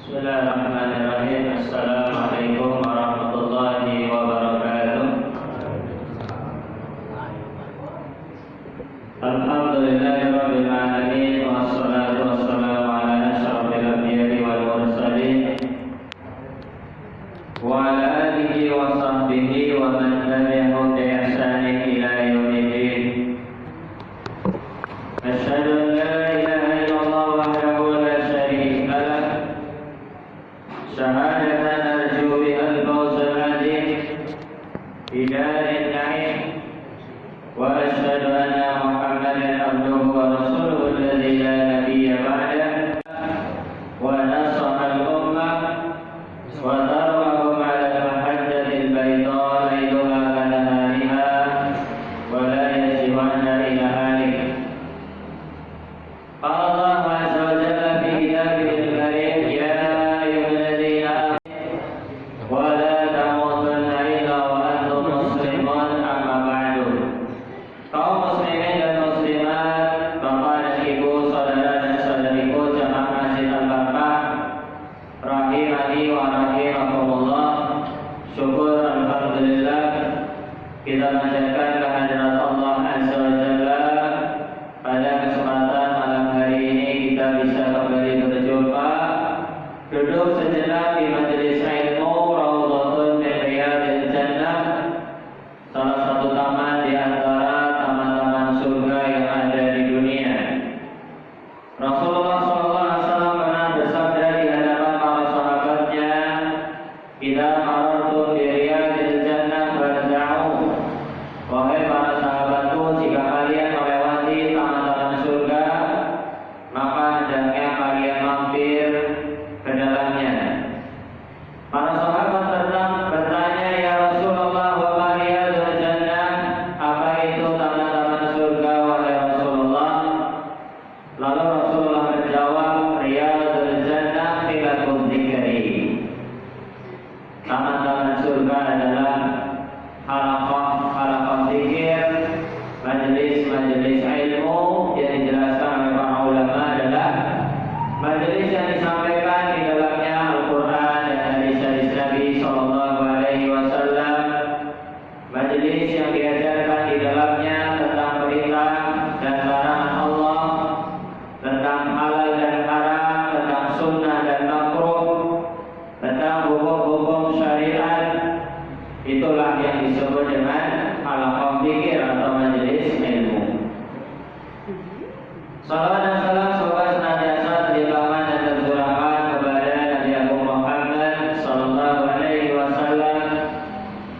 Bismillahirrahmanirrahim. Assalamualaikum warahmatullahi wabarakatuh. Alhamdulillahirabbil alamin wassalatu wassalamu ala asyrofil anbiya'i wal mursalin wa ala alihi wa sahbihi wa man tabi'ahum bi ihsanin ila yaumiddin. Asyhadu an la ilaha illallah wahdahu la syarika lah syahadatan arju bihal fawzal azim fi darin na'im wa asyhadu anna Muhammadan abduhu wa rasuluhu alladzi la nabiyya ba'dah wa nasaha al-ummah wa darabahum 'ala al-mahajjatil bayda layluha kanahariha wa la yazigu anha ila halik. Allah azza wa jalla fi kitabihil karim ya ayyuhalladzina amanu wa la tamutunna illa wa antum muslimun amma ba'du. Kaum muslimin dan muslimat, bapak dan ibu, saudara dan saudariku jamaah Masjid Al-Barkah rahimani wa rahimakumullah. Syukur alhamdulillah kita panjatkan kehadirat Allah azza wa jalla pada kesempatan malam hari ini kita bisa kembali berjumpa, duduk sejenak di majelis ilmu Raudhatun min Riyadil Jannah, salah satu taman di antara taman-taman surga yang ada di dunia. Rasulullah SAW pernah bersabda di hadapan para sahabatnya, "Idza marartum bi Riyadil Jannah farja'u." Wahai para sahabatku, jika kalian melewati taman-taman surga, maka hendaknya kalian mampir ke dalamnya. Para sahabat bertanya, "Ya Rasulullah, wa ma Riyadul Jannah?" Apa itu taman-taman surga, wahai Rasulullah? Lalu Rasulullah menjawab, "Riyadul Jannah khilatul dzikri." Taman-taman surga adalah halaqah zikir, majelis-majelis ilmu yang dijelaskan oleh para ulama adalah majelis yang disampaikan di dalamnya Al-Quran dan hadis-hadis Nabi Sallallahu Alaihi Wasallam, majelis yang diajarkan di dalamnya tentang perintah dan larangan Allah, tentang halal dan haram, tentang sunnah dan makruh, tentang hukum-hukum syariat. Itulah yang disebut dengan halaqah zikir atau majelis ilmu. Salawat dan salam semoga senantiasa terlimpahkan dan tercurahkan kepada Nabi Agung Muhammad Sallallahu Alaihi Wasallam,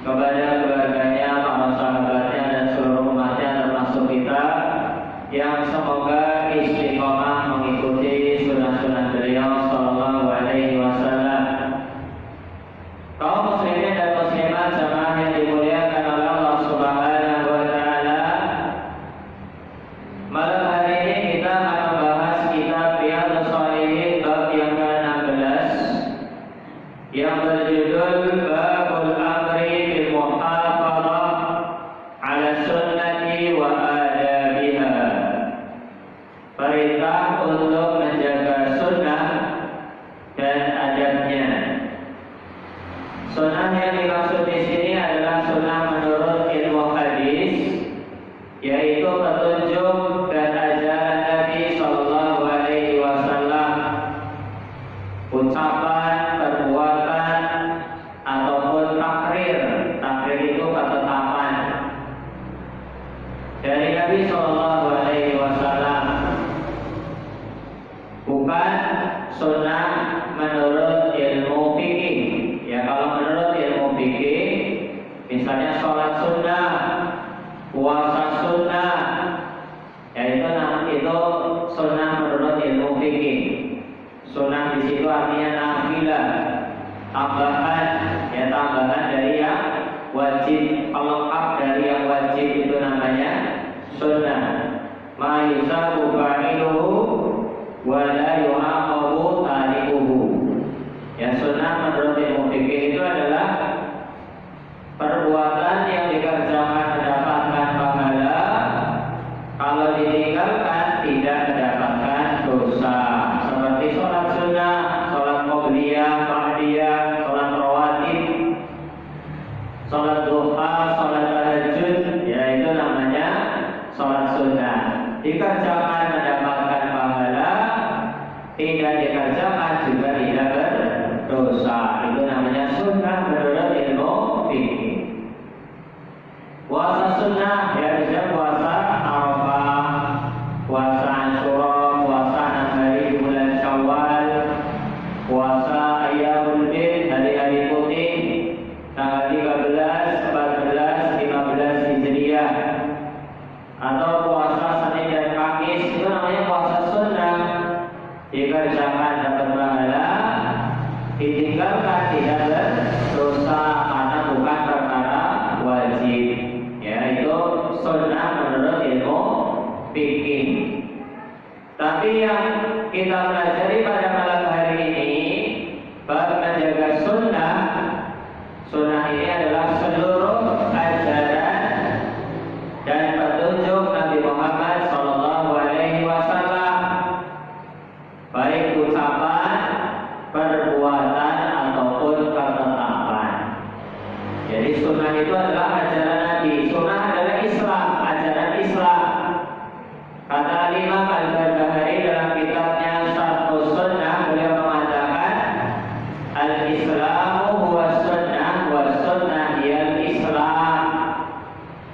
kepada keluarganya, para sahabatnya dan seluruh umatnya termasuk kita, yang semoga istiqomah mengikuti sunnah-sunnah beliau Sallallahu Alaihi Wasallam. Kaum muslimin dan muslimat jamaah yang dimuliakan oleh Allah Subhanahu wa taala, malam hari ini kita akan membahas kitab Riyadhus Shalihin bab yang ke-16 yang berjudul Babul Amri bil Muhafadzah 'ala Sunnati wa Adabiha. Perintah untuk menjaga sunnah dan adabnya. Sunnah yang dimaksud di sini adalah sunnah menurut ilmu hadis, yaitu petunjuk dan ajaran Nabi Sallallahu Alaihi Wasallam, ucapan, perbuatan, ataupun takrir. Takrir itu ketetapan dari Nabi Sallallahu Alaihi Wasallam, bukan sunnah menurut ilmu fikih. Ya, kalau menurut ilmu fikih, misalnya sholat sunnah, puasa sunnah, yaitu itu sunnah menurut ilmu fikih. Sunnah di situ artinya nafilah, tambahan, ya tambahan dari yang wajib, pelengkap dari yang wajib itu namanya sunnah. Ma yusabu fa'iluhu wa la yu'aqabu tarikuhu. Ya, sunnah menurut ilmu fikih itu adalah perbuatan yang dikerjakan mendapatkan pahala, kalau ditinggalkan tidak mendapatkan dosa. Seperti sholat sunnah, sholat qobliyah, puasa Ayyamul Bid, hari-hari putih, tanggal 13, 14, 15 Hijriah, atau puasa Senin dan Kamis, itu namanya puasa sunnah. Dikerjakan dapat pahala, ditinggalkan tidak berdosa karena bukan perkara wajib. Ya, itu sunnah menurut ilmu fikih. Tapi yang kita pelajari pada malam hari ini, bab menjaga sunnah. Sunnah ini adalah seluruh ajaran dan petunjuk Nabi Muhammad SAW, baik ucapan, perbuatan ataupun ketetapan. Jadi sunnah itu adalah ajaran Nabi. Sunnah adalah Islam, ajaran Islam. Kata Imam Al-Barbahari dalam kitabnya Syarhus Sunnah, beliau mengatakan Al-Islamu huwa sunnah wa sunnah hiyal Islam.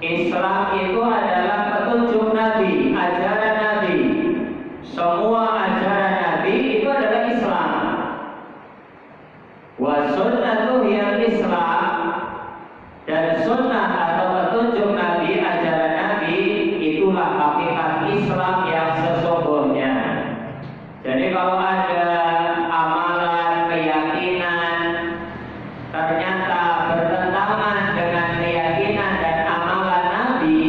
Islam itu adalah petunjuk Nabi, ajaran Nabi. Semua ajaran Nabi itu adalah Islam. Wa sunnatu hiyal Islam. Dan sunnah atau petunjuk Nabi, ajaran Nabi, itulah hakikat Islam yang sesungguhnya. Jadi kalau ada amalan, keyakinan ternyata bertentangan dengan keyakinan dan amalan Nabi,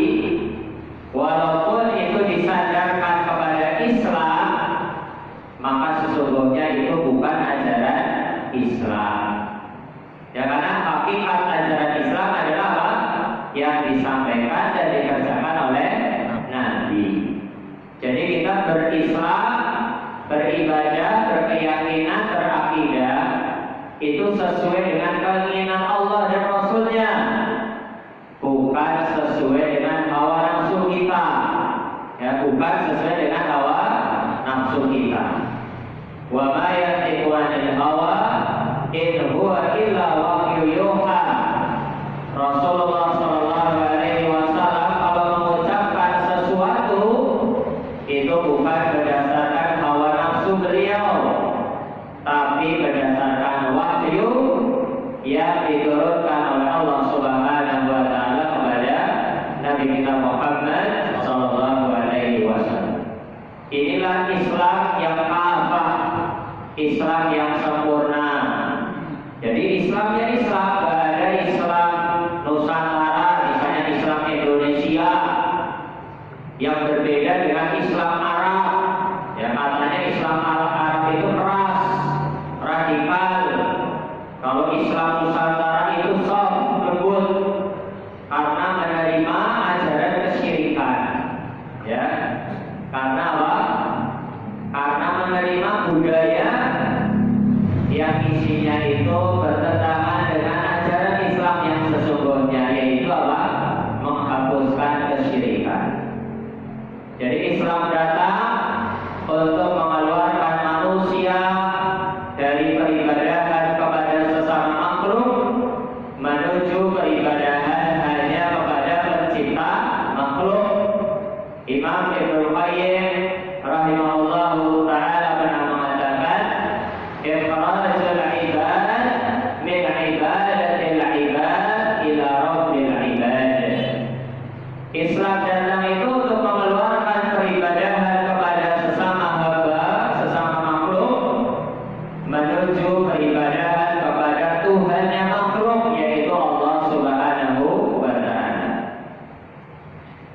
walaupun itu disandarkan kepada Islam, maka sesungguhnya itu bukan ajaran Islam. Ya, karena hakikat ajaran Islam adalah apa? Yang disampaikan dan dikerjakan oleh Nabi. Jadi kita berislam, beribadah, berkeyakinan, berakidah itu sesuai dengan keinginan Allah dan Rasulnya, bukan sesuai dengan hawa nafsu kita. Ya, bukan sesuai dengan hawa nafsu kita. Wa ma yantiqu 'anil hawa in huwa illa wahyu yuha. Rasulullah sallallahu alaihi wasallam kalau mengucapkan sesuatu itu bukan berdasarkan hawa nafsu beliau, tapi berdasarkan wahyu yang diturunkan oleh Allah Subhanahu wa taala kepada Nabi kita Muhammad sallallahu alaihi wasallam. Inilah Islam yang kafah, Islam yang sempurna. Jadi Islam ya Islam, gak ada Islam Nusantara, misalnya Islam Indonesia yang berbeda dengan Islam Arab. Ya, katanya Islam Arab itu keras, radikal. Kalau Islam Nusantara itu soft, lembut, karena menerima ajaran kesyirikan. Ya, karena apa? Karena menerima budaya yang isinya itu bertentangan dengan ajaran Islam yang sesungguhnya, yaitu apa? Menghapuskan kesyirikan. Jadi Islam datang untuk mengeluarkan manusia dari peribadahan kepada sesama makhluk menuju peribadahan hanya kepada pencipta makhluk. Imam Ibnu Qayyim rahimahullahu ta'ala pernah mengatakan ikhrajul ibad min ibadatil ibad ila rabbil ibad. Islam datang itu untuk mengeluarkan peribadahan kepada sesama hamba, sesama makhluk menuju peribadahan kepada Tuhannya makhluk, yaitu Allah Subhanahu wa ta'ala.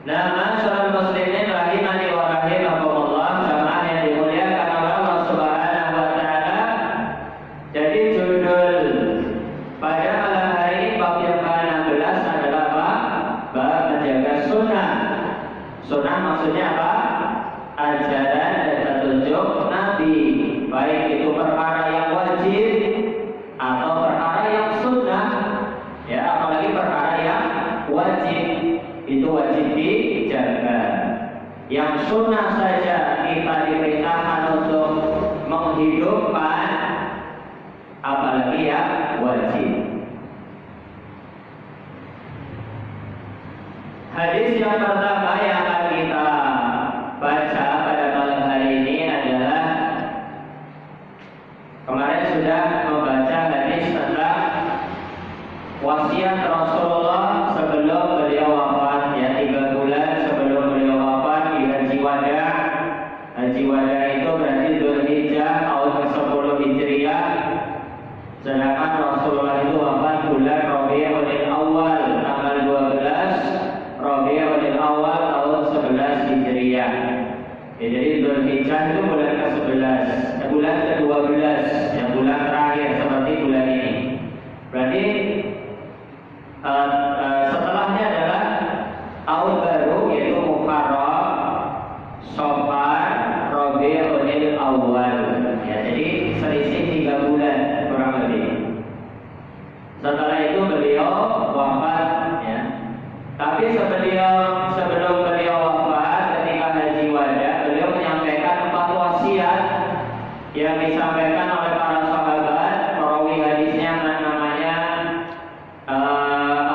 Nah, masyarakat muslimin rahimani wa rahimakumullah, jamaah yang dimuliakan oleh Allah Subhanahu wa ta'ala. Jadi judul pada malam hari ini bab yang ke-16 adalah apa? Bab menjaga sunnah. Sunnah maksudnya apa? Ajaran dan petunjuk Nabi, baik itu perkara yang wajib atau perkara yang sunnah. Ya, apalagi perkara yang wajib itu wajib dijaga. Yang sunnah saja kita diperintahkan untuk menghidupkan, apalagi yang wajib. Hadis yang pertama yang akan kita baca pada malam hari ini adalah, kemarin sudah membaca hadis tentang wasiat Rasulullah sebelum beliau wafat, ya 3 bulan sebelum beliau wafat di Haji Wada. Haji Wada itu berarti Dzulhijjah tahun ke-10 Hijriah. Sedangkan Rasulullah itu wafat bulan Rabiul Awal tanggal 12 Rabiul Awal tahun 11 Hijriah. Ya, jadi Dzulhijjah itu bulan ke-11, bulan ke-12, yang bulan terakhir seperti bulan ini. Berarti setelahnya adalah tahun baru, yaitu Muharram, Syawal, Rabiul Awal. Ya, jadi selisih 3 bulan kurang lebih. Setelah itu beliau wafat, ya. Tapi sebelum beliau wafat, ketika Haji Wada, beliau menyampaikan 4 wasiat yang disampaikan oleh para sahabat. Perawi hadisnya namanya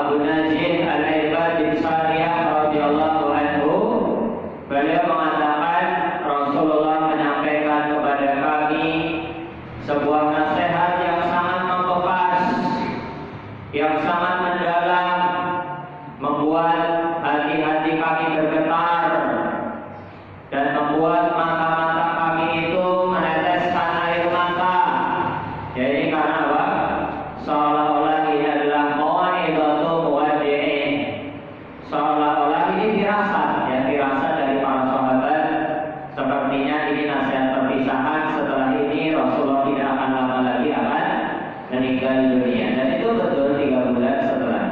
Abu Najih Al-Irbad bin Sariyah radhiyallahu anhu. Beliau mengatakan Rasulullah menyampaikan kepada kami sebuah nasihat yang sangat membekas, yang sangat mendalam, membuat hati-hati kami bergetar dan membuat mata-mata kami itu meneteskan air mata. Ya, ini karena apa? Seolah-olah ini adalah mau'izatu muwaddi'in. Seolah-olah ini firasat, ya, firasat dari para sahabat. Sepertinya ini nasihat perpisahan. Setelah ini Rasulullah tidak akan lama lagi akan meninggal dunia. Dan itu betul 3 bulan setelah.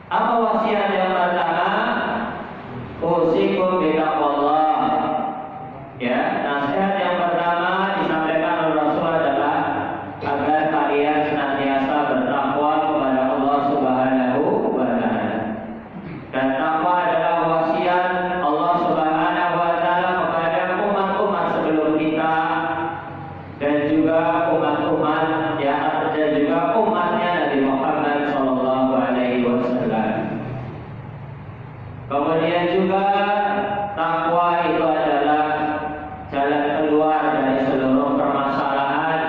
Apa wasiat yang pertama? Usikum bitaqwallah. Ya, nasihat yang pertama disampaikan oleh Rasul adalah agar kalian senantiasa bertakwa kepada Allah Subhanahu wa taala. Dan takwa adalah wasiat Allah Subhanahu wa taala kepada umat-umat sebelum kita dan juga umat-umat dan juga umatnya Nabi Muhammad sallallahu alaihi wasallam. Kemudian juga takwa itu adalah jalan keluar dari seluruh permasalahan,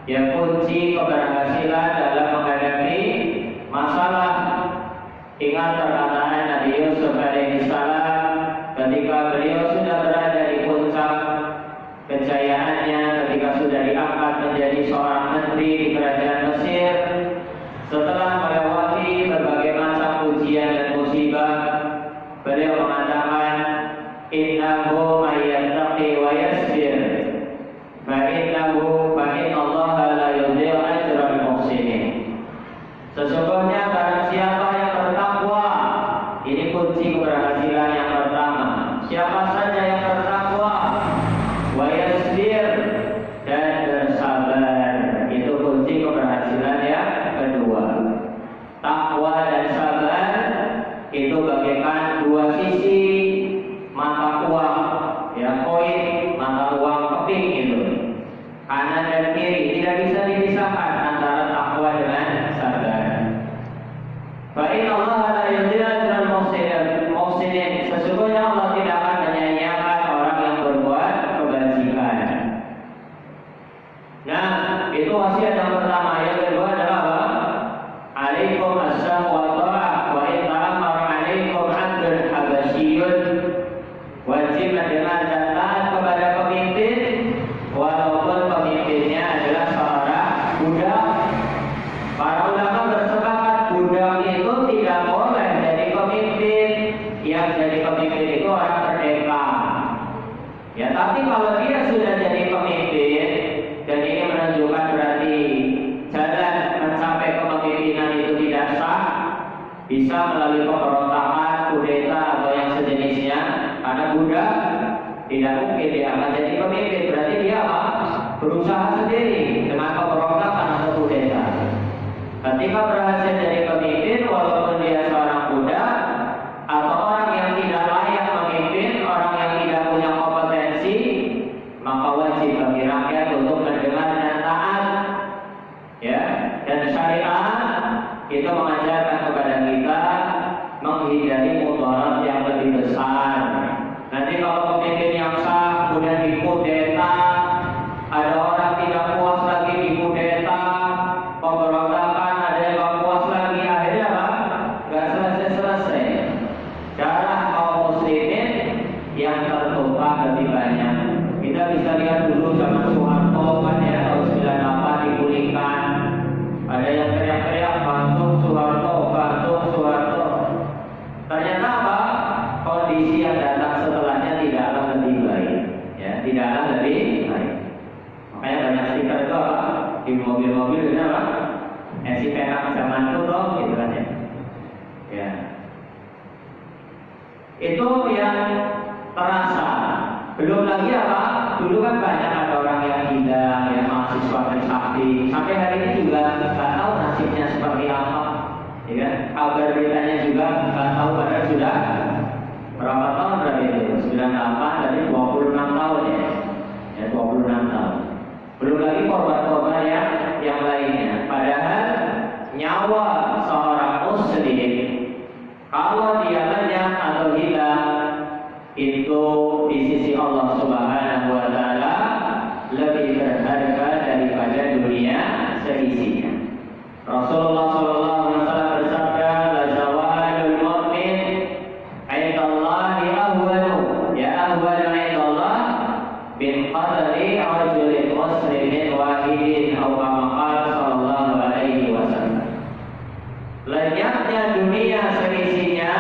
yang kunci keberhasilan dalam menghadapi masalah. Ingat perkataan Nabi Yusuf alaihissalam ketika beliau sudah berada di puncak kejayaannya, ketika sudah diangkat menjadi seorang menteri di kerajaan Mesir. Setelah melewati berbagai macam ujian dan musibah, beliau mengatakan, innahu may yattaqi wa yasbir fa innallaha la yudhi'u ajral muhsinin. Sesungguhnya barang siapa yang bertakwa, ini kunci keberhasilan yang pertama. Siapa saja yang bertakwa, wa yasbir, dan bersabar, itu kunci keberhasilan yang kedua. Takwa dan sabar itu bagaikan 2 sisi mata uang, ya, koin mata uang keping itu, kanan dan kiri, tidak bisa dipisahkan antara takwa dengan sabar. Fa innallaha la yudhi'u ajral muhsinin. Sesungguhnya Allah tidak akan menyia-nyiakan orang yang berbuat kebajikan. Nah, itu wasiat yang pertama. Yang kedua adalah apa? Alaikum as-sam wa ta'ah wa in ta'amara alaikum 'abdun habasyiyun. Wajib mendengar dan taat kepada pemimpin walaupun pemimpinnya adalah seorang budak. Para ulama bersepakat budak itu tidak boleh jadi pemimpin. Yang jadi pemimpin itu orang merdeka. Ya, tapi kalau dia sudah jadi pemimpin, dan ini menunjukkan berarti jalan mencapai kepemimpinan itu tidak sah, bisa melalui pemberontakan, kudeta atau yang sejenisnya. Karena budak tidak mungkin dia akan jadi pemimpin. Berarti dia apa? Berusaha sendiri dengan pemberontakan atau kudeta. Ketika berhasil jadi pemimpin, walaupun dia seorang budak atau orang yang tidak layak memimpin, orang yang tidak punya kompetensi, maka wajib bagi rakyat untuk mendengar dan taat. Ya, dan syariat itu mengajarkan kepada kita menghindari mudarat yang lebih besar. Nanti kalau pemimpin yang sah kemudian dikudeta, ada orang tidak puas lagi radiator itu apa? Di mobil-mobil itu apa? Esi perak zaman kuno gitu kan ya. Ya. Itu yang terasa. Belum lagi apa? Dulu kan banyak ada orang yang gila, yang mahasiswa sakti. Sampai hari ini juga nggak tahu nasibnya seperti apa. Ya kan? Kabar beritanya juga nggak tahu, padahal sudah berapa tahun berarti itu? 98 dari 26 tahun ya. Ya 26 tahun. Belum lagi korban-korban yang lainnya. Padahal nyawa seorang muslim kalau dia lenyap atau hilang itu di sisi Allah Subhanahu wa taala lebih berharga daripada dunia seisinya. Rasulullah sallallahu alaihi wasallam bersabda, "La zawalul mu'min 'indallahi ahwanu ya ahwanu 'indallah bin qadri rajulin muslimin wahidin aw kama qala sallallahu alaihi wasallam." Lenyapnya dunia seisinya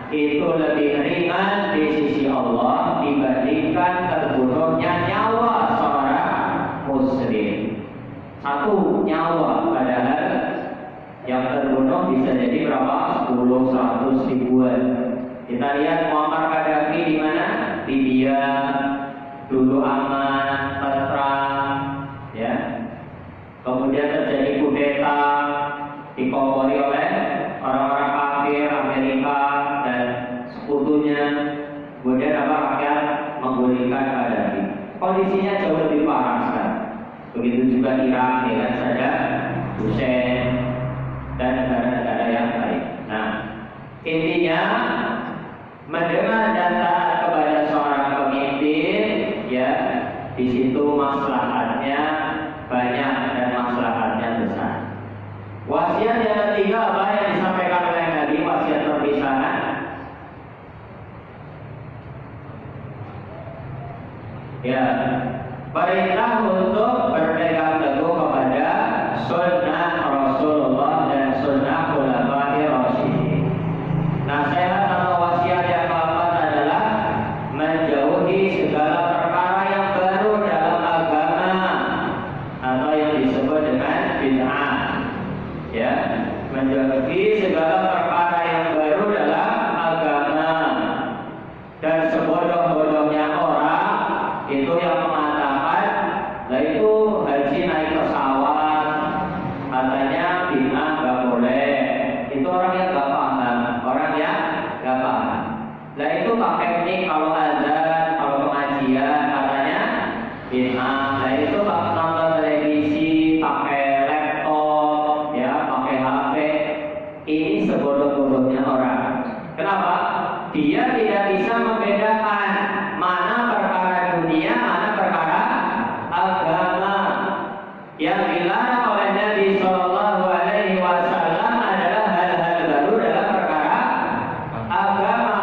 itu lebih ringan di sisi Allah dibandingkan terbunuhnya nyawa seorang muslim. Satu nyawa, padahal yang terbunuh bisa jadi berapa? 10, 100, ribuan. Kita lihat Muammar Gaddafi di mana? Libya, dulu aman, tentram, ya. Kemudian terjadi kudeta, dikompori oleh orang-orang kafir Amerika dan sekutunya. Kemudian apa? Rakyat menggulingkan Gaddafi. Kondisinya jauh lebih parah sekarang. Begitu juga Irak, ya kan, Saddam Hussein dan negara-negara yang lain. Nah, intinya mendengar dan taat kepada seorang pemimpin, ya, di situ maslahatnya banyak dan maslahatnya besar. Wasiat yang ketiga apa yang disampaikan oleh Nabi, wasiat perpisahan. Ya, perintah untuk berpegang teguh kepada sunnah Rasulullah dan sunnah khulafair rasyidin. Nasihat atau wasiat yang keempat adalah menjauhi segala perkara yang baru dalam agama atau yang disebut dengan bid'ah. Ya, menjauhi segala perkara yang baru dalam agama. Dan sebodoh-bodohnya orang itu yang mengatakan, lah itu haji naik pesawat, katanya bid'ah nggak boleh. Itu orang yang nggak paham, orang yang nggak paham. Lah itu pakai mic kalau azan, kalau pengajian, katanya bid'ah. Lah itu nonton televisi, pakai laptop, ya, pakai HP. Ini sebodoh-bodohnya orang. Kenapa? Dia tidak bisa membedakan mana perkara dunia, mana perkara agama. Yang dilarang oleh Nabi Shallallahu Alaihi Wasallam adalah hal-hal baru dalam perkara agama.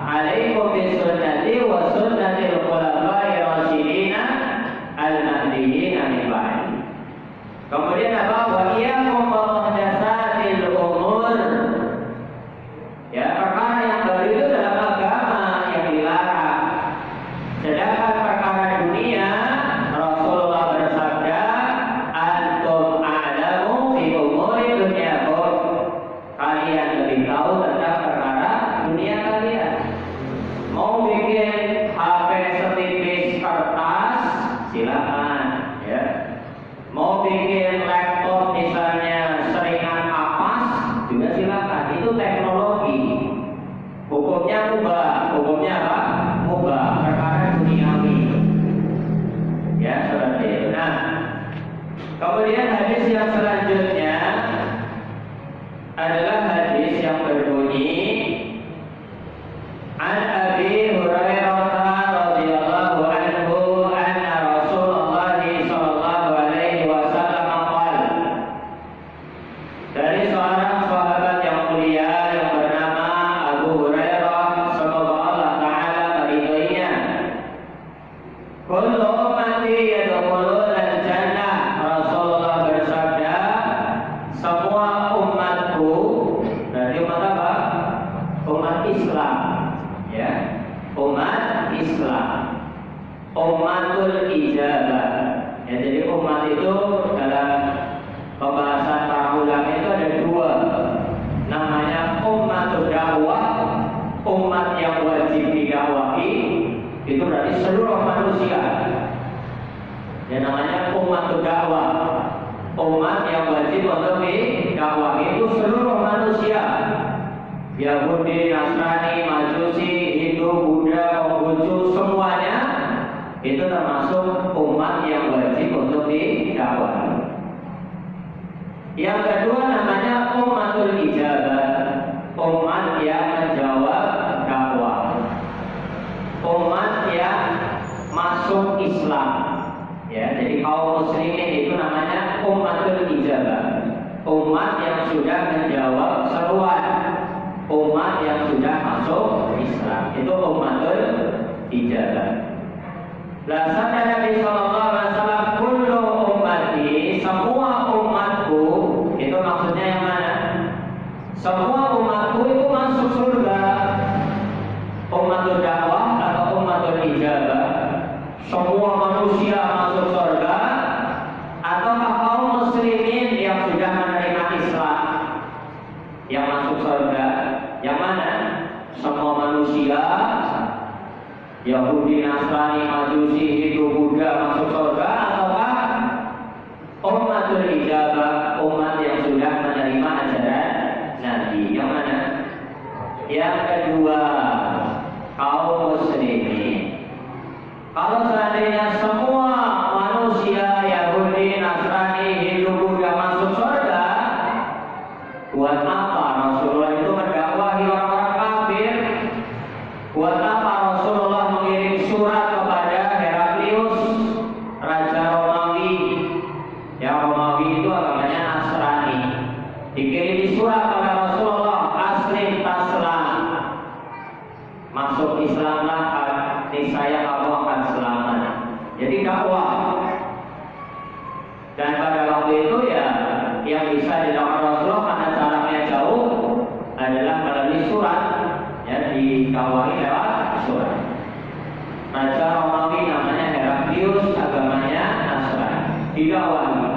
Alaikum bisunnati wa sunnatil khulafai rasyidin al-mahdiyyin min ba'di. Kemudian apa? Wa iyyakum wa muhdatsatil umur. Ya, perkara yang baru itu dalam agama yang dilarang. Sedangkan perkara dunia, Rasulullah bersabda, antum a'lamu fi umuri dunyakum. Kalian lebih tahu tentang perkara dunia kalian. Mau bikin HP setipis kertas, silakan, ya. Mau bikin laptop misalnya seringan kapas, juga silakan. Itu teknologi. Hukumnya mubah. Hukumnya apa? Mubah. Perkara duniawi. Ya, seperti itu. Nah, kemudian hadis yang selanjutnya adalah hadis yang berbunyi, An Abi Hurairah radhiyallahu anhu anna Rasulullah sallallahu alaihi wasallam qala. Dari seorang sahabat yang mulia yang bernama Abu Hurairah, semoga Allah Ta'ala meridhoinya. Kullu ummati yadkhuluna al-jannah. Rasulullah bersabda, umat itu dalam pembahasan para ulama itu ada dua, namanya ummatul dakwah, umat yang wajib didakwahi, itu berarti seluruh manusia. Yang namanya ummatul dakwah, umat yang wajib untuk didakwahi itu seluruh manusia. Yahudi, Nasrani, Majusi, Hindu, Buddha, Konghucu, semuanya itu termasuk umat yang wajib untuk didakwahi. Yang kedua namanya ummatul ijabah, umat yang menjawab dakwah, umat yang masuk Islam. Ya, jadi kaum muslimin itu namanya ummatul ijabah, umat yang sudah menjawab seruan, umat yang sudah masuk Islam, itu ummatul ijabah. Sabda Nabi sallallahu alaihi wasallam, kullu ummati, semua umatku, itu maksudnya yang mana? Semua umatku itu masuk surga. Ummatul dakwah atau ummatul ijabah, semua manusia masuk surga, ataukah kaum muslimin yang sudah menerima Islam yang masuk surga? Yang mana? Semua manusia, Yahudi, Nasrani, Majusi, Hindu, Buddha masuk surga, ataukah ummatul ijabah, umat yang sudah menerima ajaran Nabi? Yang mana? Yang kedua, kaum muslimin. Kalau seandainya semua manusia, Yahudi, Nasrani, Hindu, Buddha masuk surga, buat apa Rasulullah itu mendakwahi orang-orang kafir? Buat apa Rasulullah mengirim surat kepada Heraklius, Raja Romawi? Ya, Romawi itu agamanya Nasrani. Dikirim surat kepada Rasulullah, aslim taslam, masuk Islamlah, niscaya kamu akan selamat. Jadi dakwah. Dan pada waktu itu ya, yang bisa dilakukan Rasulullah karena jaraknya jauh adalah melalui surat. Ya, didakwahi lewat surat. Raja Romawi namanya Heraklius, agamanya Nasrani, didakwahi.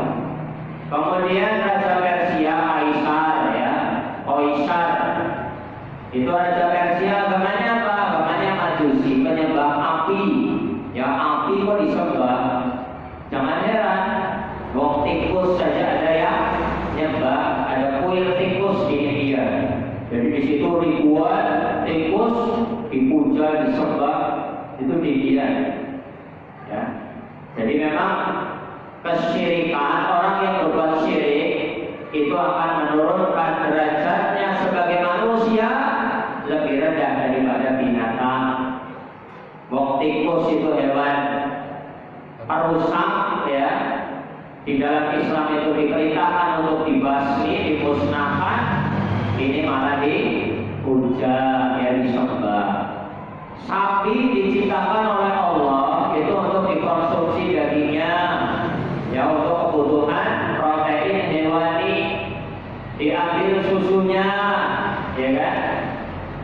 Kemudian Raja Persia Kaisar, ya, Kaisar, itu Raja Persia agamanya apa? Agamanya Majusi, penyembah api. Ya, api kok disembah? Jangan heran, wong tikus saja ada yang nyembah, ada kuil tikus di India. Jadi di situ ribuan tikus dipuja, disembah, itu di India. Ya. Jadi memang kesyirikan, orang yang berbuat syirik itu akan menurunkan derajatnya sebagai manusia lebih rendah daripada binatang. Wong tikus itu hewan perusak, ya. Di dalam Islam itu diperintahkan untuk dibasmi, dimusnahkan. Ini malah dipuja, ya, disembah. Sapi diciptakan oleh Allah itu untuk dikonsumsi dagingnya, ya, untuk kebutuhan protein hewani, diambil susunya, ya kan?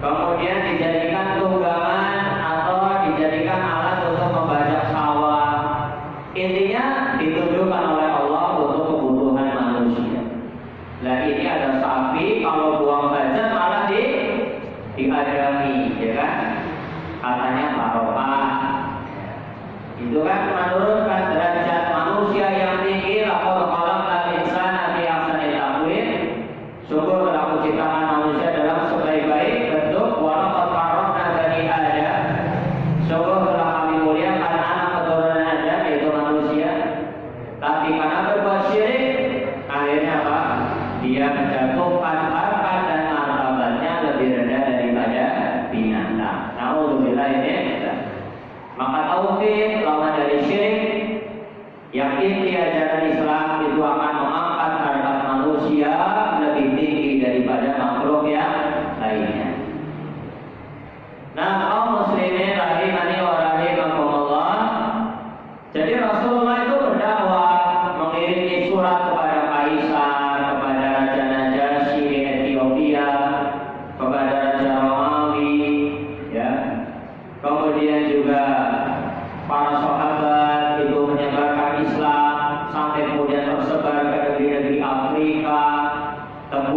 Kemudian dijadikan tunggangan atau dijadikan alat untuk membajak sawah. Intinya ditundukkan oleh Allah untuk kebutuhan manusia. Nah, ini ada sapi, kalau buang hajat malah diadami, ya kan? Katanya barokah. Itu kan menurunkan derajat manusia yang tinggi. Laqad khalaqnal insana fi ahsani taqwim. Sungguh telah kuciptakan manusia dalam sebaik-baik bentuk. Wa laqad karramna bani Adam. Sungguh telah kami muliakan anak keturunan Adam, yaitu manusia. Tapi karena berbuat syirik, akhirnya apa? Dia menjatuhkan harkat dan martabatnya lebih rendah daripada binatang. Nauzubillah ini. Maka tauhid lawan dari syirik, yang inti ajaran Islam itu akan mengangkat harkat manusia lebih tinggi daripada makhluk yang lainnya. Nah, kaum muslimin rahimani wa rahimakumullah. Jadi Rasulullah itu berdakwah, mengirim surat kepada Kaisar, kepada Raja Najasyi di Ethiopia, kepada Raja Romawi, ya. Kemudian juga para sahabat itu menyebarkan Islam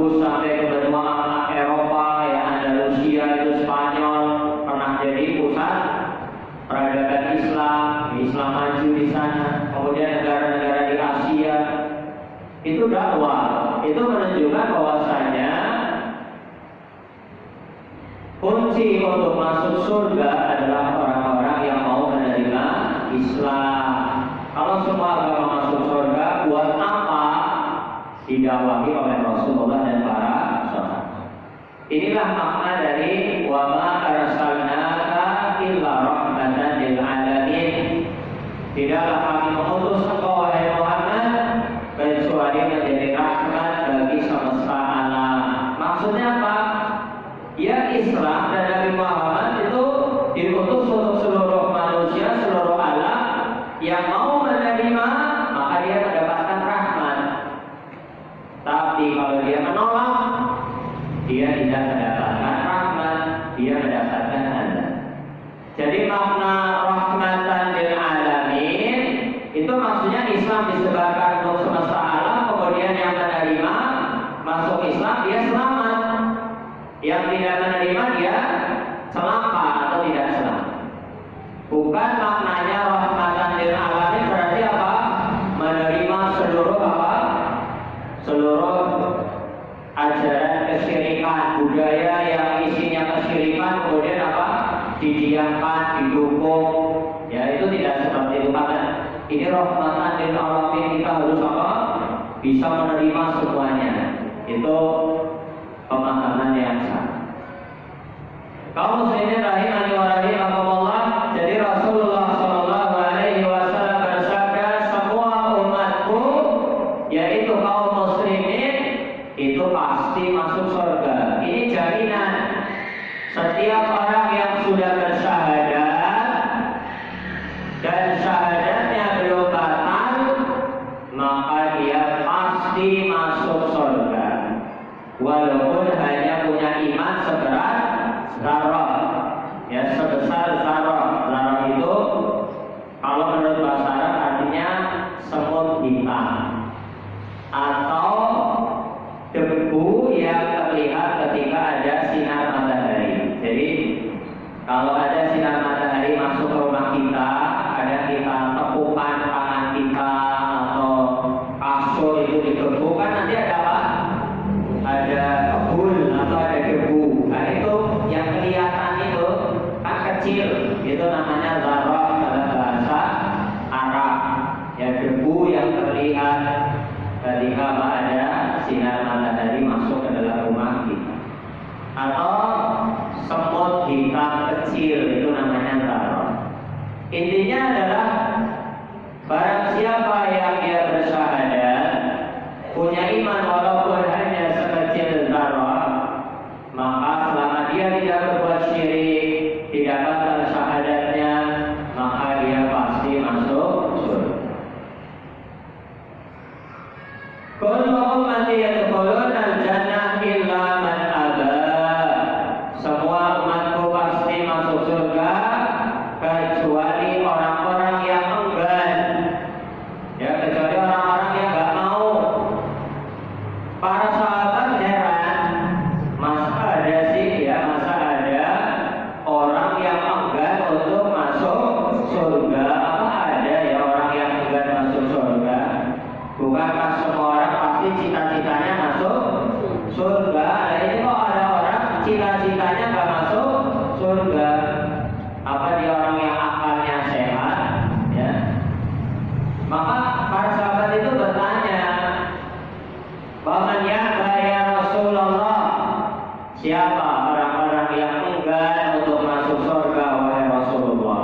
tembus sampai ke benua Eropa, ya Andalusia itu Spanyol pernah jadi pusat peradaban Islam, Islam maju di sana. Kemudian negara-negara di Asia itu dakwah, itu menunjukkan bahwasanya kunci untuk masuk surga adalah orang-orang yang mau menerima Islam. Kalau semua agama masuk surga, buat apa didakwahi oleh Rasulullah dan para sahabat? Inilah makna dari wa ma arsalnaka illa rahmatan lil alamin. Tidaklah kami mengutus engkau wahai Muhammad kecuali menjadi rahmat bagi semesta alam. Maksudnya apa? Ya, Islam dan Nabi Muhammad itu diutus untuk seluruh manusia, seluruh alam. Yang mau menerima maka dia mendapatkan rahmat. Tapi kalau dia menolak, dia tidak mendapatkan rahmat, dia mendapatkan azab. Jadi makna rahmatan lil alamin itu maksudnya Islam disebarkan untuk semesta alam. Kemudian yang menerima masuk Islam dia selamat. Yang tidak menerima dia celaka atau tidak selamat. Bukan maknanya rahmatan lil alamin berarti apa? Menerima seluruh apa? Seluruh ajaran kesyirikan, budaya yang isinya kesyirikan kemudian apa? Didiamkan, didukung. Ya, itu tidak seperti itu kan. Ini rahmatan lil alamin, kita harus apa? Bisa menerima semuanya. Itu pemahaman yang salah. Kaum muslimin rahimani wa rahimakumullah, jadi Rasulullah sallallahu alaihi wasallam bersabda, semua umatku yaitu kaum muslimin itu pasti masuk surga. Ini jaminan. Setiap orang yang sudah bersyahadat dan syahadatnya belum batal, maka dia pasti masuk surga. Walaupun hanya punya iman seberat zarah, ya sebesar zarah. Zarah itu kalau menurut bahasa Arab artinya semut hitam atau debu yang terlihat ketika ada sinar matahari. Jadi kalau ada sinar matahari masuk ke rumah kita, ada kita tepukan tangan kita atau kasur itu ditepukan, nanti ada apa? Ada kebul atau ada debu. Nah itu yang kelihatan itu kan kecil, itu namanya zarah dalam bahasa Arab. Ya, debu yang terlihat ketika ada sinar matahari masuk ke dalam rumah kita. Atau semut hitam kecil, itu namanya zarah. Intinya adalah barang siapa yang dia bersyahadat, punya iman walaupun hanya sekecil zarah, maka selama dia tidak berbuat syirik, tidak batal syahadatnya, maka dia pasti masuk surga. Kullu ummati yadkhuluna al-jannah illa man aba. Semua umatku pasti masuk surga kecuali orang-orang yang enggan. Ya, kecuali orang-orang yang enggak mau. Para sahabat heran, masa ada sih ya, masa ada orang yang enggan untuk masuk surga? Apa ada ya orang yang enggan masuk surga? Bukankah semua orang pasti cita-citanya masuk surga? Nah, ini kok ada orang cita-citanya nggak masuk surga? Apa dia orang yang akalnya sehat? Ya. Maka para sahabat itu bertanya, "Waman ya'ba ya Rasulullah?" Siapa orang-orang yang enggan untuk masuk surga wahai Rasulullah?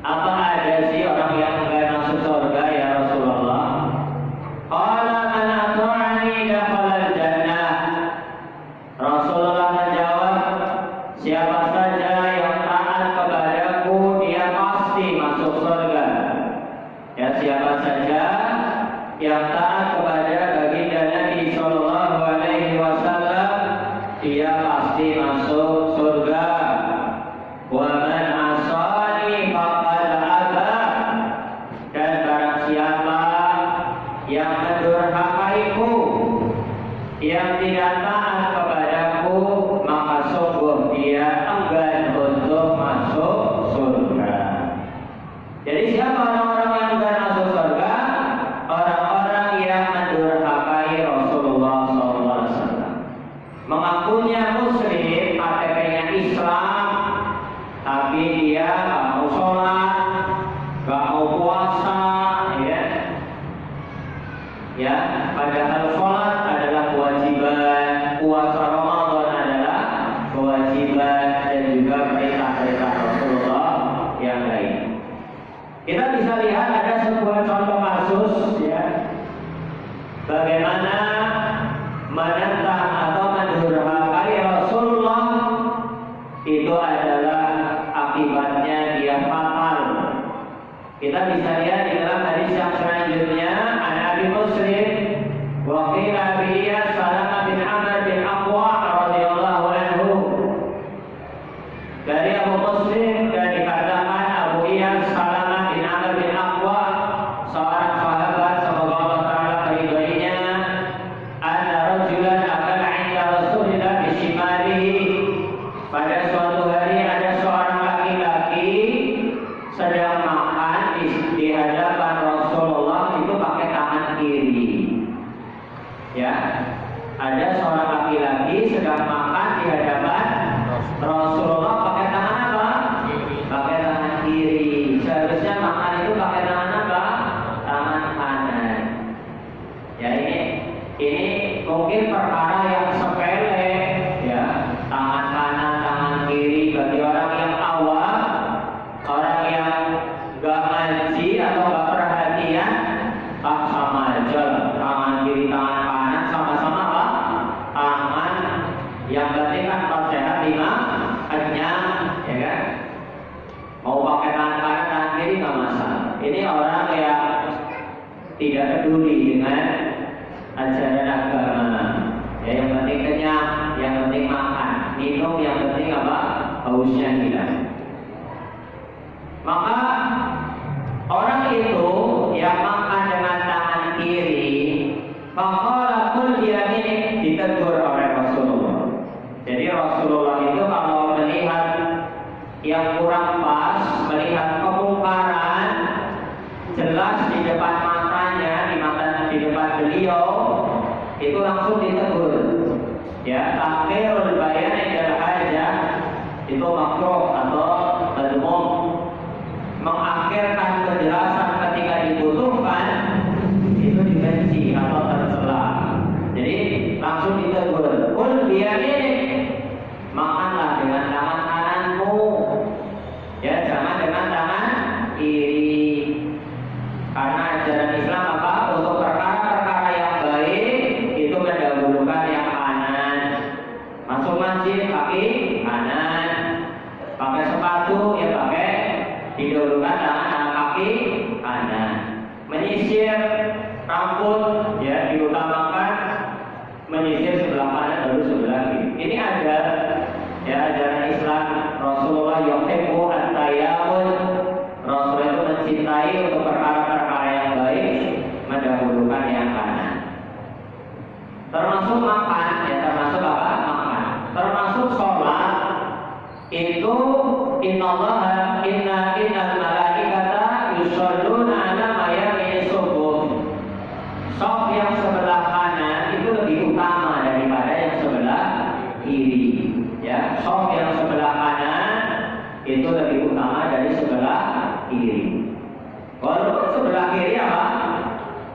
Apa ada sih orang yang enggan masuk surga ya Rasulullah? Qala man ata'ani dakhala al-jannah. Rasulullah menjawab, siapa saja yang taat kepadaku dia pasti masuk surga. Ya, siapa saja yang taat kepada baginda Nabi sallallahu alaihi wasallam dia pasti masuk surga. Wa man asani faqad aba. Dan barang siapa yang mendurhakaiku, yang tidak taat kepadaku, maka sungguh dia enggan untuk masuk surga. Jadi siapa orang-orang yang enggan masuk surga? Orang-orang yang mendurhakai Rasulullah SAW. Mengakunya Muslim, KTP-nya Islam, tapi dia gak mau sholat, gak mau puasa, ya. Padahal sholat adalah kewajiban, puasa Ramadan adalah kewajiban, dan juga perintah-perintah Rasulullah yang lain. Kita bisa lihat ada sebuah contoh kasus, ya, bagaimana menentang atau mendurhakai Rasulullah itu adalah akibatnya dia fatal. Kita bisa lihat di dalam hadis yang selanjutnya, an Abi Muslim wa qila bi Iyas Salamah bin Amr bin Aqwa radhiyallahu anhu. Dari Abu Muslim dan dikatakan Abu Iyas Salamah bin Amr bin Aqwa, seorang sahabat semoga Allah Taala meridhoinya, anna rajulan akala 'inda Rasulillah bi shimalihi. Pada suatu hari ada seorang laki-laki sedang makan di hadapan Rasulullah itu pakai tangan kiri. Ya, ada seorang laki-laki sedang makan di hadapan Rasulullah pakai tangan apa? Pakai tangan kiri. Seharusnya makan itu pakai tangan apa? Tangan kanan. Ya, ini mungkin perkara yang sepele, ya, tangan kanan, tangan kiri bagi orang yang awam, orang yang gak ngaji atau gak perhatian, sama aja. Tangan kiri, tangan kanan sama-sama apa? Tangan. Yang penting kan kalau sehat lima kenyang, ya kan? Mau pakai tangan kanan, tangan kiri nggak masalah. Ini orang yang tidak peduli dengan ajaran agama. Ya, yang penting kenyang, yang penting makan, minum, yang penting apa? Hausnya hilang. Maka orang itu yang makan dengan tangan kiri, maka pun dia ini ditegur oleh Rasulullah. Jadi Rasulullah itu kalau melihat yang kurang pas, melihat kemungkaran jelas di depan matanya, di depan beliau, itu langsung ditegur. Ya, takhirul bayan indal hajah itu makruh atau madmum. Mengakhirkan penjelasan ketika dibutuhkan itu dibenci atau tercela. Jadi langsung ditegur. Kul biyaminik, makanlah dengan tangan kananmu. Ya, jangan dengan tangan kiri. Karena ajaran Islam apa? Untuk perkara-perkara yang baik itu mendahulukan yang kanan. Masuk masjid pakai kanan, pakai sepatu ya pakai didahulukan tangan kaki kanan. Menyisir rambut ya diutamakan menyisir sebelah kanan baru sebelah kiri. Ini ada ya ajaran Islam. Rasulullah yuhibbu at-tayammum. Rasulullah itu mencintai untuk perkara-perkara yang baik mendahulukan yang kanan. Termasuk makan ya, termasuk apa? Makan. Termasuk sholat itu innal malaikata yusholluna ala mayamini subuh. Sop yang sebelah kanan itu lebih utama daripada yang sebelah kiri. Ya, sop yang sebelah kanan itu lebih utama dari sebelah kiri. Walaupun sebelah kiri apa?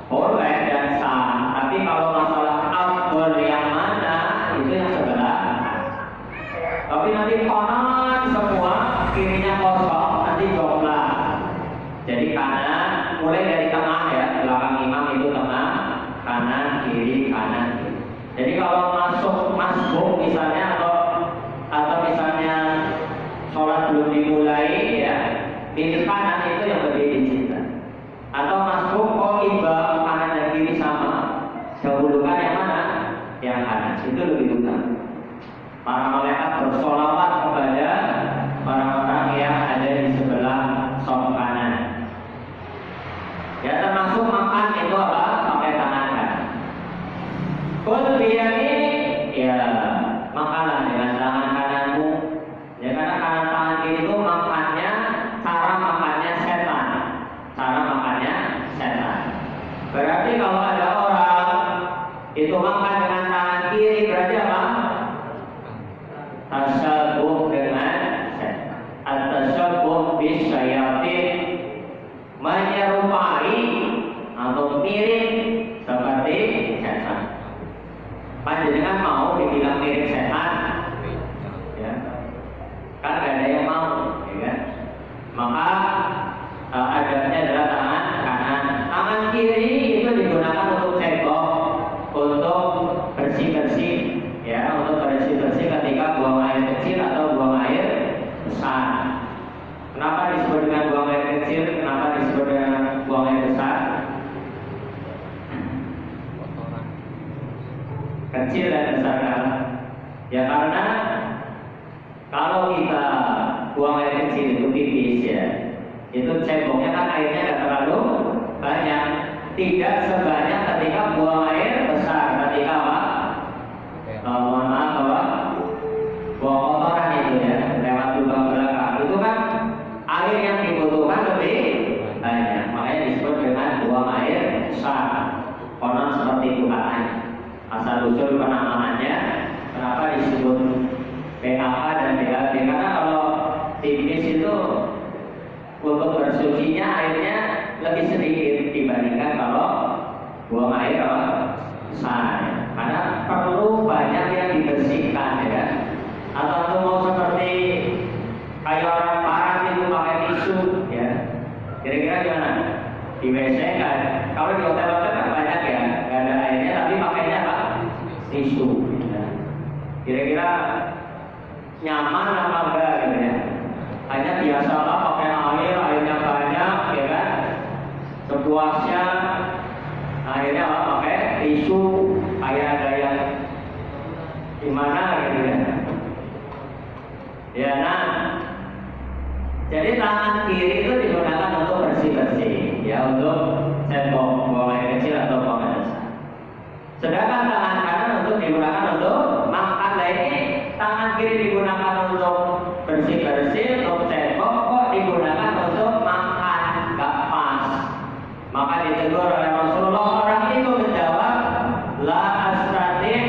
Boleh dan sah. Tapi kalau masalah afdol yang mana itu yang sebelah kanan. Tapi nanti kanan semua, kirinya kosong, nanti jonglah. Jadi kanan, mulai dari tengah ya, belakang imam itu tengah, kanan, kiri, kanan, kiri. Jadi kalau masbuk misalnya atau misalnya sholat belum dimulai ya, pilih kanan itu yang lebih dicinta. Atau masbuk kok imbang kanan dan kiri sama, dahulukan yang mana? Yang kanan, itu lebih utama. Para malaikat bersolawat kepada orang-orang yang ada di sebelah sop kanan. Ya, termasuk makan itu apa? Pakai tangan kanan. Kul biyaminik Berarti kalau ada orang itu makan dengan tangan kiri, berarti apa? Tasyabuh dengan setan. At-tasyabuh bisyayatin, menyerupai atau mirip seperti setan. Panjenengan mau dibilang mirip setan? Ya. Kan gak ada yang mau, ya kan? Maka adabnya adalah tangan kanan. Tangan kiri itu digunakan untuk cebok, untuk bersih-bersih, ya, untuk bersih-bersih ketika buang air kecil atau buang air besar. Kenapa disebut dengan buang air kecil? Kenapa disebut dengan buang air besar? Kecil dan besar kan? Ya karena kalau kita buang air kecil itu pipis, ya, itu ceboknya kan airnya tidak terlalu banyak, tidak sebanyak ketika buang air besar. Ketika apa? Mohon maaf, apa? Buang kotoran itu, ya, lewat lubang belakang, itu kan air yang dibutuhkan lebih banyak, makanya disebut dengan buang air besar. Konon seperti itu katanya, asal usul penamaannya. Kenapa disebut PAH dan BAB? Karena kalau tipis itu untuk bersucinya airnya lebih sedikit dibandingkan kalau buang air besar, karena perlu banyak yang dibersihkan, ya. Atau mau seperti kayak orang parah itu pakai tisu, ya. Kira-kira gimana? Di WC kan? Kalau di hotel-hotel kan banyak, ya, nggak ada airnya tapi pakainya apa? Tisu. Ya. Kira-kira nyaman apa enggak, gitu, ya? Hanya biasalah pakai airnya banyak, ya kan? Sepuasnya, akhirnya apa? Pakai tisu, kayak ada yang gimana, gitu, ya? Ya, nah, jadi tangan kiri itu digunakan untuk bersih-bersih, ya, untuk cebok, buang air kecil atau buang air besar. Sedangkan tangan kanan untuk digunakan untuk makan. Nah, ini tangan kiri digunakan untuk bersih-bersih, untuk cebok, kok digunakan untuk makan? Gak pas. Maka ditegur oleh Rasulullah. Orang itu menjawab, la astati',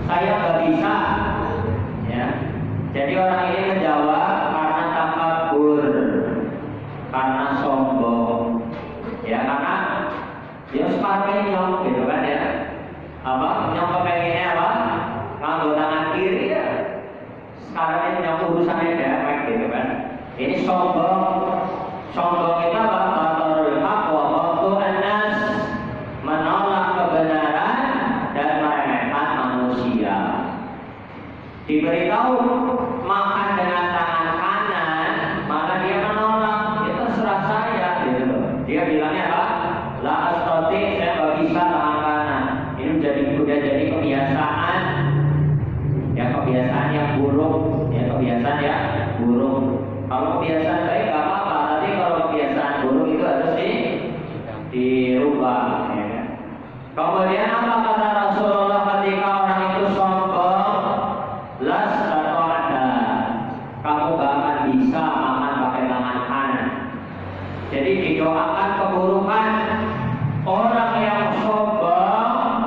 saya gak bisa, ya. Jadi orang ini menjawab karena takabur, karena sombong, ya, karena dia sepakai nyong, gitu kan, ya. Apa? Nyong kepengennya apa? Nganggo tangan kiri, ya. Sekarang ini nyong urusannya dewek, gitu kan. Ini sombong. Sombong itu apa? Batarul haq wa ghaddu an-nas, menolak kebenaran dan meremehkan manusia. Diberitahu makan dengan tangan kanan, malah dia menolak. Itu terserah saya, gitu. Dia bilangnya apa? La astati', saya nggak bisa tangan kanan. Ini udah jadi kebiasaan, ya, kebiasaan yang buruk, ya, kebiasaan yang buruk. Kalau kebiasaan baik nggak apa-apa, tapi kalau kebiasaan buruk itu harus dirubah, ya. Kemudian apa kata Rasulullah ketika orang itu sombong? Las atau ada, kamu gak akan bisa makan pakai tangan kanan. Jadi didoakan keburukan orang yang sombong,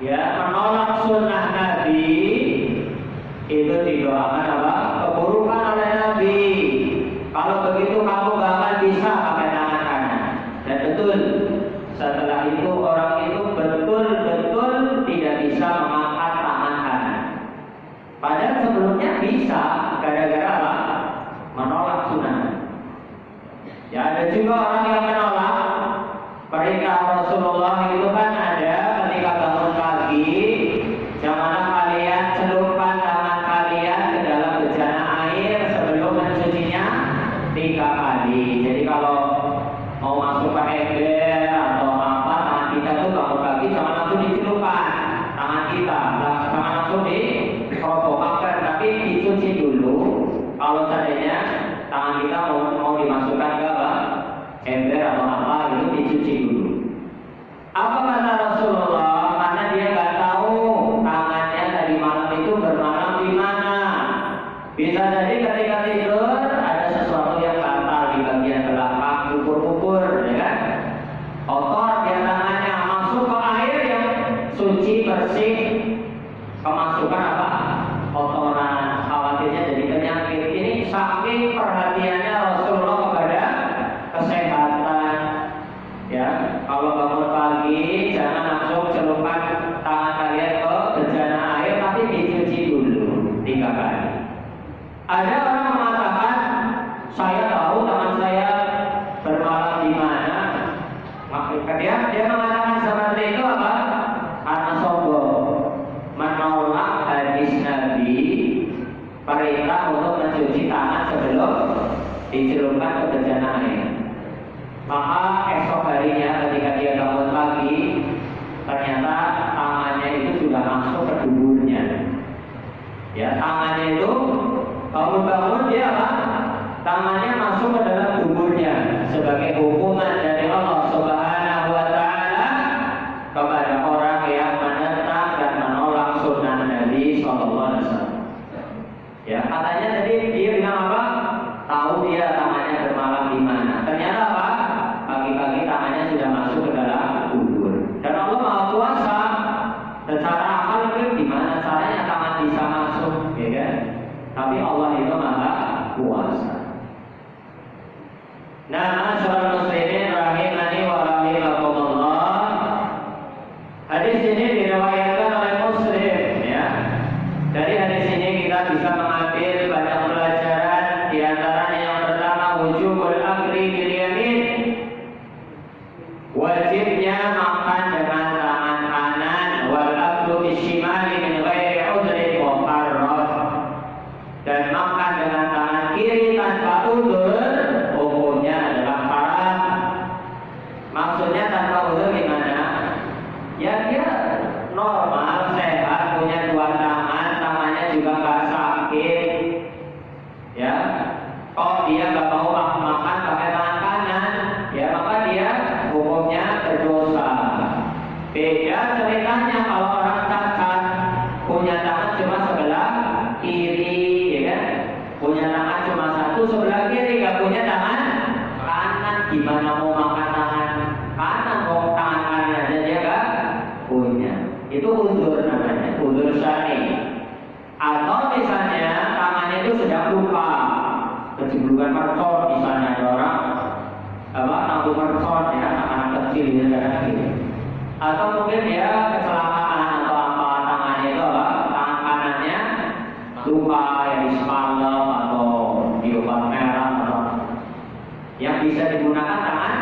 ya, menolak sunnah Nabi, itu didoakan apa? Keburukan oleh Nabi. Kalau begitu kamu gak akan bisa pakai tangan kanan. Dan betul, setelah itu orang itu betul-betul tidak bisa mengangkat tangan kanan. Padahal sebelumnya bisa, gara-gara apa? Menolak sunnah. Ya, ada juga orang yang menolak perintah Rasulullah. Itu kan ada ketika bangun pagi, janganlah kalian celupkan tangan kalian ke dalam bejana air sebelum mencucinya 3 kali. Jadi kalau mau masuk ke ember atau apa, tangan kita tuh bangun pagi jangan langsung dicelupkan tangan kita, jangan langsung dikerobohkan, tapi dicuci dulu. Kalau seandainya tangan kita mau dimasukkan ke ember atau kemasukan apa? Kotoran, khawatirnya jadi penyakit. Ini saking perhatiannya Rasulullah kepada kesehatan. Ya, kalau bangun pagi jangan langsung celupkan tangan kalian ke bejana air, tapi dicuci dulu 3 kali. Ada orang mengatakan, saya tahu tangan saya bermalam di mana. Maka dia mengatakan seperti itu apa? Karena sombong, menolak hadis Nabi perintah untuk mencuci tangan sebelum dicelupkan ke bejana air. Maka esok harinya ketika dia bangun pagi, ternyata tangannya itu sudah masuk ke tubuhnya. Ya, tangannya itu bangun-bangun dia apa? Tangannya masuk ke dalam tubuhnya sebagai hukuman dari Allah Subhanahu wa Ta'ala kepada orang yang menentang dan menolak sunnah Nabi Sallallahu Alaihi Wasallam. Ya, katanya tadi dia bilang apa? Tahu dia tangannya bermalam di mana. Ternyata apa? Pagi-pagi tangannya sudah masuk ke dalam kubur. Dan Allah Maha Kuasa. Secara akal itu gimana caranya tangan bisa masuk, ya kan? Tapi Allah itu Maha Kuasa. Nah, masyaallah muslimin rahimani wa rahimakumullah. Hadis ini diriwayatkan oleh Muslim, ya. Dari hadis ini kita bisa mengambil banyak pelajaran, di antaranya yang pertama wujubul akli bil yamin. Wajibnya makan dengan tangan kanan, wal aklu bisyimali min ghairi udhrin muharram. Dan makan dengan tangan kiri tanpa udzur hukumnya adalah haram. Maksudnya tanpa udzur gimana? Ya dia normal, sehat, punya 2 tangan, tangannya juga nggak sakit. Ya, kok dia nggak mau makan pakai tangan kanan, ya maka dia hukumnya berdosa. Beda ceritanya kalau orang cacat, punya tangan cuma sebelah kiri, ya kan? Punya tangan cuma 1 sebelah kiri, nggak punya tangan kanan. Gimana mau makan tangan kanan? Mau tangan kanan aja dia nggak punya. Itu udzur namanya, udzur syar'i. Atau misalnya tangannya itu sedang lupa, kecemburuan mercon, misalnya ada orang apa nanggung mercon, ya anak kecil ya kadang gitu. Atau mungkin dia kecelakaan atau apa, tangannya itu apa, tangan kanannya lupa ya di spalem atau di obat merah atau yang bisa digunakan tangan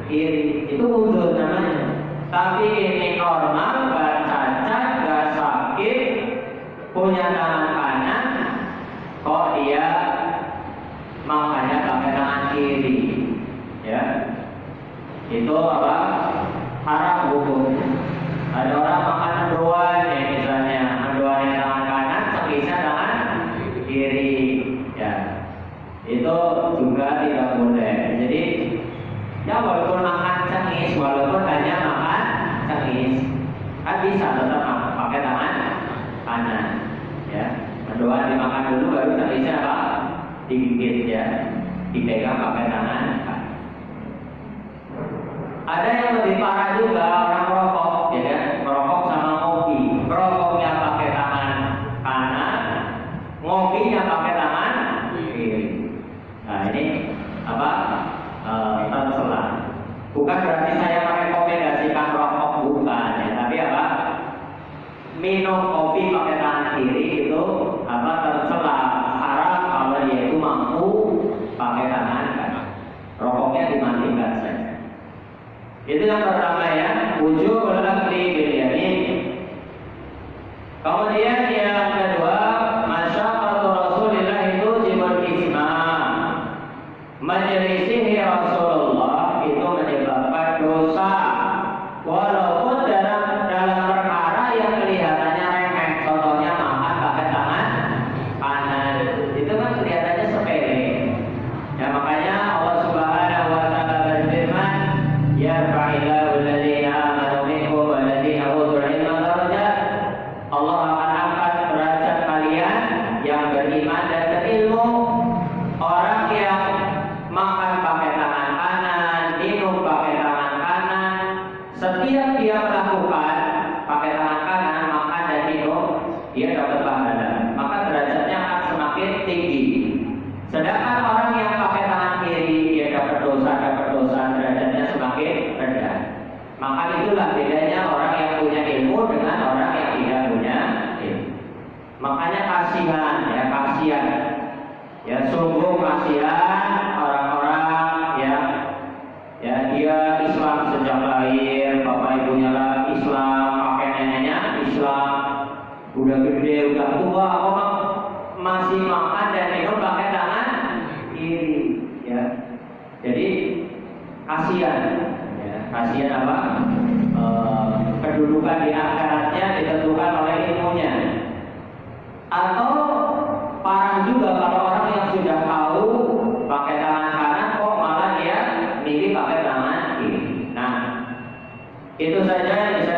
kiri, itu udzur namanya. Tapi ini normal, gak cacat, gak sakit, punya tangan kanan, kok dia makannya pakai tangan kiri, ya itu apa? Haram hukum. Ada orang makan mendoan, ya misalnya mendoannya tangan kanan, cengkisnya tangan kiri, ya itu juga tidak boleh. Jadi ya walaupun makan cengkis, walaupun hanya makan cengkis, kan bisa tetap pakai tangan kanan. Ya, mendoan dimakan dulu baru cengkisnya apa? Digigit, ya, dipegang pakai tangan kanan. Ada yang lebih parah juga, orang merokok, ya kan? Merokok sama ngopi. Merokoknya pakai tangan kanan, ngopinya pakai tangan kiri. Nah ini apa? Tercela. Bukan berarti saya merekomendasikan rokok, bukan, ya. Tapi apa? Minum kopi pakai tangan kiri itu apa? Tercela, haram kalau dia itu mampu pakai tangan kanan. Rokoknya dimatikan saja. Itu yang pertama, ya, wujubul akli bil yamin. Kemudian yang kedua, masyaqqatu Rasulillah itu jibul isma. Menyelisihi Rasulullah itu menyebabkan dosa, walaupun dalam perkara yang kelihatannya remeh. Contohnya makan pakai tangan kanan, itu kan kelihatannya sepele. Ya makanya Allah Subhanahu wa Ta'ala berfirman, yarfa'illahu alladhina amanu minkum walladhina utul ilma darajat. Allah akan angkat derajat kalian yang beriman dan berilmu. Orang yang makan pakai tangan kanan, minum pakai tangan kanan, setiap dia melakukan pakai tangan kanan, makan dan minum, bedanya orang yang punya ilmu dengan orang yang tidak punya ilmu. Makanya kasihan, ya kasihan, ya sungguh kasihan orang-orang ya dia Islam sejak lahir, bapak ibunya lah Islam, kakek neneknya Islam, udah gede, udah tua, kok masih makan dan minum pakai tangan kiri, ya. Jadi kasihan, ya, kasihan apa? Kedudukan di akhiratnya ditentukan oleh ilmunya. Atau parah juga kalau orang yang sudah tahu pakai tangan kanan kok malah dia milih pakai tangan kiri. Nah, itu saja yang bisa